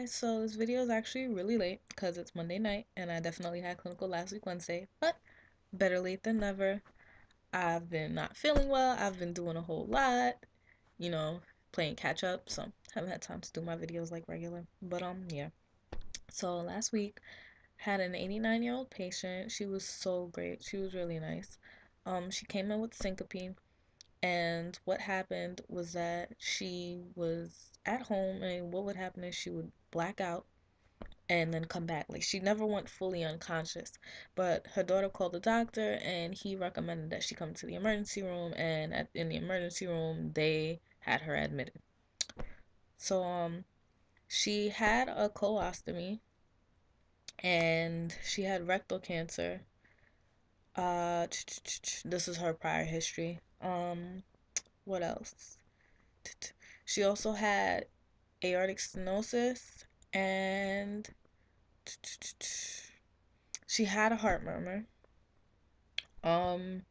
guys, so this video is actually really late because it's Monday night and I definitely had clinical last week Wednesday, but better late than never. I've been not feeling well. I've been doing a whole lot, you know, playing catch up, so haven't had time to do my videos like regular. But yeah. So last week had an 89-year-old patient. She was so great. She was really nice. She came in with syncope, and what happened was that she was at home, and what would happen is she would black out and then come back. Like, she never went fully unconscious. But her daughter called the doctor, and he recommended that she come to the emergency room. And in the emergency room, they had her admitted. So she had a colostomy, and she had rectal cancer. This is her prior history. What else? She also had aortic stenosis, and she had a heart murmur. Um,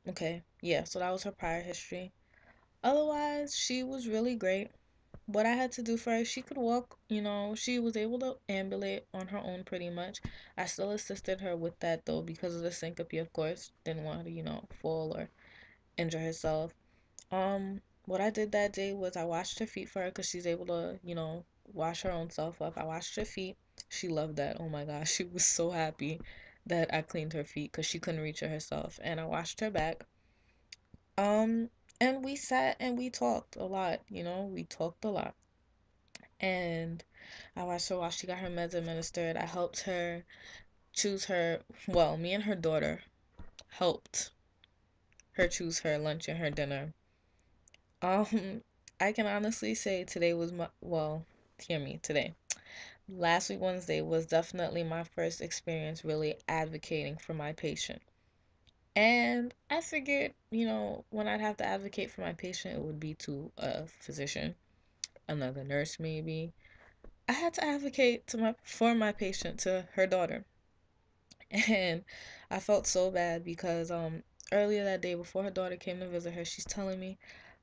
okay, yeah, so that was her prior history. Otherwise, she was really great. What I had to do for her, she could walk, she was able to ambulate on her own pretty much. I still assisted her with that though because of the syncope, of course. Didn't want her to, fall or injure herself. What I did that day was I washed her feet for her because she's able to, wash her own self up. I washed her feet. She loved that. Oh my gosh, she was so happy that I cleaned her feet because she couldn't reach her herself. And I washed her back. Um, and we sat and we talked a lot, we talked a lot. And I watched her while she got her meds administered. I helped her choose me and her daughter helped her choose her lunch and her dinner. Um, I can honestly say today was hear me, today. Last week, Wednesday, was definitely my first experience really advocating for my patient. And I figured, when I'd have to advocate for my patient, it would be to a physician, another nurse maybe. I had to advocate for my patient to her daughter. And I felt so bad because earlier that day before her daughter came to visit her, she's telling me,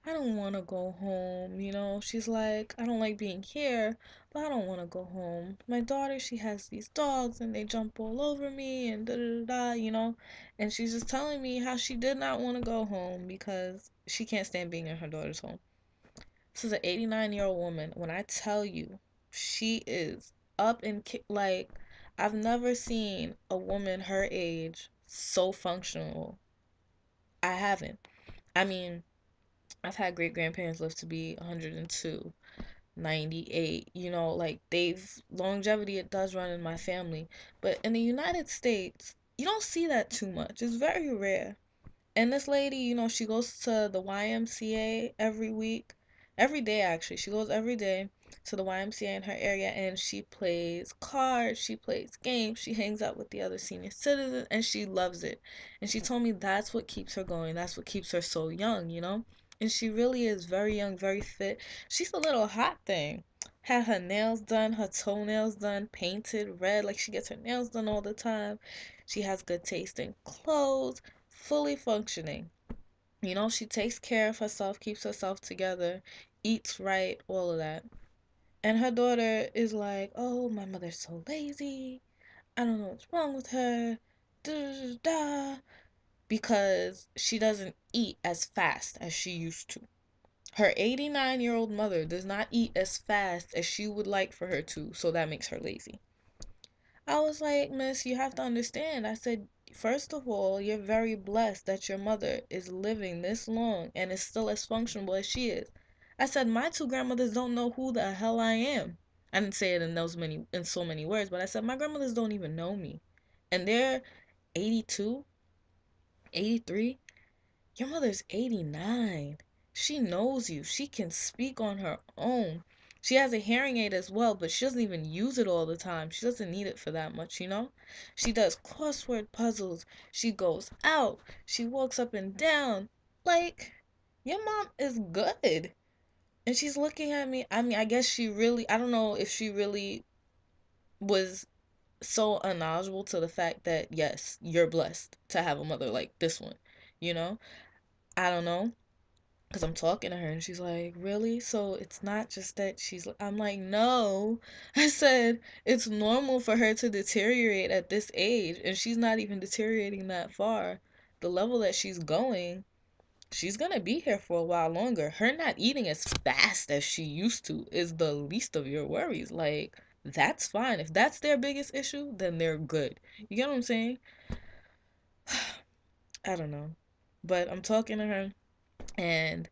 I don't want to go home, She's like, I don't like being here, but I don't want to go home. My daughter, she has these dogs and they jump all over me and da da da, And she's just telling me how she did not want to go home because she can't stand being in her daughter's home. This is an 89-year-old woman. When I tell you, she is up and like, I've never seen a woman her age so functional. I haven't. I mean, I've had great grandparents live to be 102, 98. Like, longevity, it does run in my family. But in the United States, you don't see that too much. It's very rare. And this lady, she goes to the YMCA every week, every day actually. She goes every day to the YMCA in her area, and she plays cards, she plays games, she hangs out with the other senior citizens, and she loves it. And she told me that's what keeps her going. That's what keeps her so young. And she really is very young, very fit. She's a little hot thing. Had her nails done, her toenails done, painted red, like she gets her nails done all the time. She has good taste in clothes, fully functioning. She takes care of herself, keeps herself together, eats right, all of that. And her daughter is like, oh, my mother's so lazy. I don't know what's wrong with her. Da, da, da, da. Because she doesn't eat as fast as she used to. Her 89-year-old mother does not eat as fast as she would like for her to, so that makes her lazy. I was like, Miss, you have to understand. I said, first of all, you're very blessed that your mother is living this long and is still as functional as she is. I said, my two grandmothers don't know who the hell I am. I didn't say it in so many words, but I said my grandmothers don't even know me. And they're 82, 83. Your mother's 89. She knows you. She can speak on her own. She has a hearing aid as well, but she doesn't even use it all the time. She doesn't need it for that much. She does crossword puzzles. She goes out. She walks up and down. Like, your mom is good. And she's looking at me. I mean, I guess I don't know if she really was so unknowledgeable to the fact that, yes, you're blessed to have a mother like this one. You know? I don't know. Because I'm talking to her and she's like, really? So it's not just that I'm like, no. I said, it's normal for her to deteriorate at this age, and she's not even deteriorating that far. The level that she's going, she's gonna be here for a while longer. Her not eating as fast as she used to is the least of your worries. Like, that's fine. If that's their biggest issue, then they're good. You get what I'm saying? I don't know. But I'm talking to her and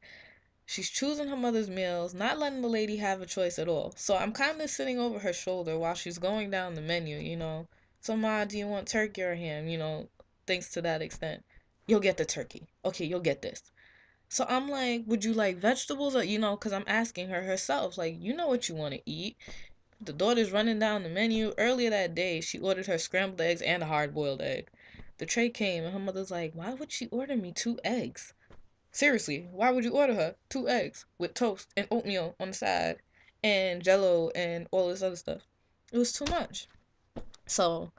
she's choosing her mother's meals, not letting the lady have a choice at all. So I'm kind of sitting over her shoulder while she's going down the menu. So, Ma, do you want turkey or ham? Things to that extent. You'll get the turkey. Okay, you'll get this. So I'm like, would you like vegetables or, because I'm asking her herself, like, you know what you want to eat. The daughter's running down the menu. Earlier that day, she ordered her scrambled eggs and a hard boiled egg. The tray came and her mother's like, why would she order me 2 eggs? Seriously, why would you order her 2 eggs with toast and oatmeal on the side and jello and all this other stuff? It was too much. So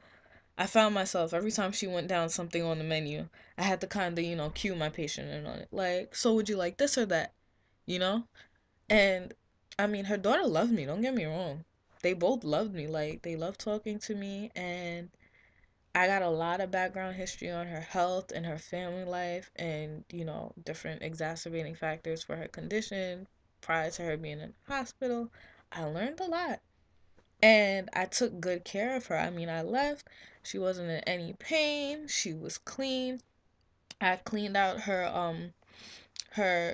I found myself every time she went down something on the menu, I had to kind of, cue my patient in on it. Like, so would you like this or that? You know? And I mean, her daughter loved me, don't get me wrong. They both loved me. Like, they loved talking to me, and I got a lot of background history on her health and her family life and, different exacerbating factors for her condition prior to her being in the hospital. I learned a lot. And I took good care of her. I mean, I left. She wasn't in any pain. She was clean. I cleaned out her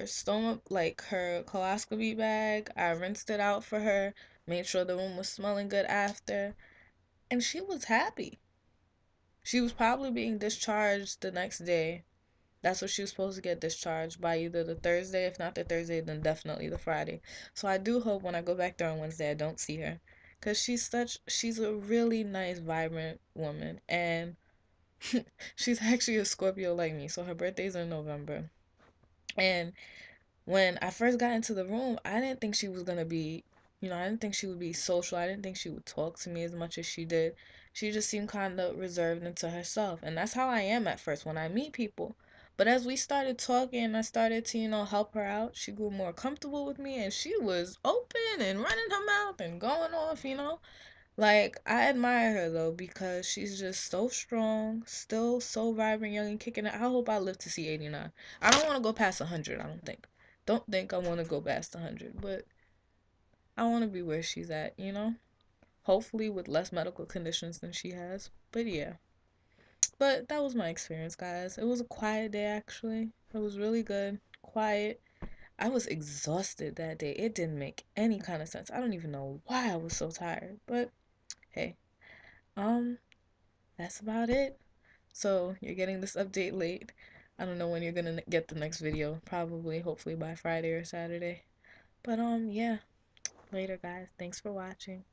stomach, like her coloscopy bag. I rinsed it out for her, made sure the room was smelling good after, and she was happy. She was probably being discharged the next day. That's what she was supposed to get discharged by, either the Thursday. If not the Thursday, then definitely the Friday. So I do hope when I go back there on Wednesday, I don't see her. Because she's a really nice, vibrant woman. And she's actually a Scorpio like me. So her birthday's in November. And when I first got into the room, I didn't think she was gonna be, I didn't think she would be social. I didn't think she would talk to me as much as she did. She just seemed kind of reserved into herself. And that's how I am at first when I meet people. But as we started talking and I started to, help her out, she grew more comfortable with me and she was open and running her mouth and going off. Like, I admire her though because she's just so strong, still so vibrant, young, and kicking it. I hope I live to see 89. I don't want to go past 100, I don't think. Don't think I want to go past 100, but I want to be where she's at. Hopefully with less medical conditions than she has. But yeah. But that was my experience, guys. It was a quiet day, actually. It was really good. Quiet. I was exhausted that day. It didn't make any kind of sense. I don't even know why I was so tired. But hey, um, that's about it. So you're getting this update late. I don't know when you're gonna get the next video. Probably, hopefully by Friday or Saturday. But yeah. Later, guys. Thanks for watching.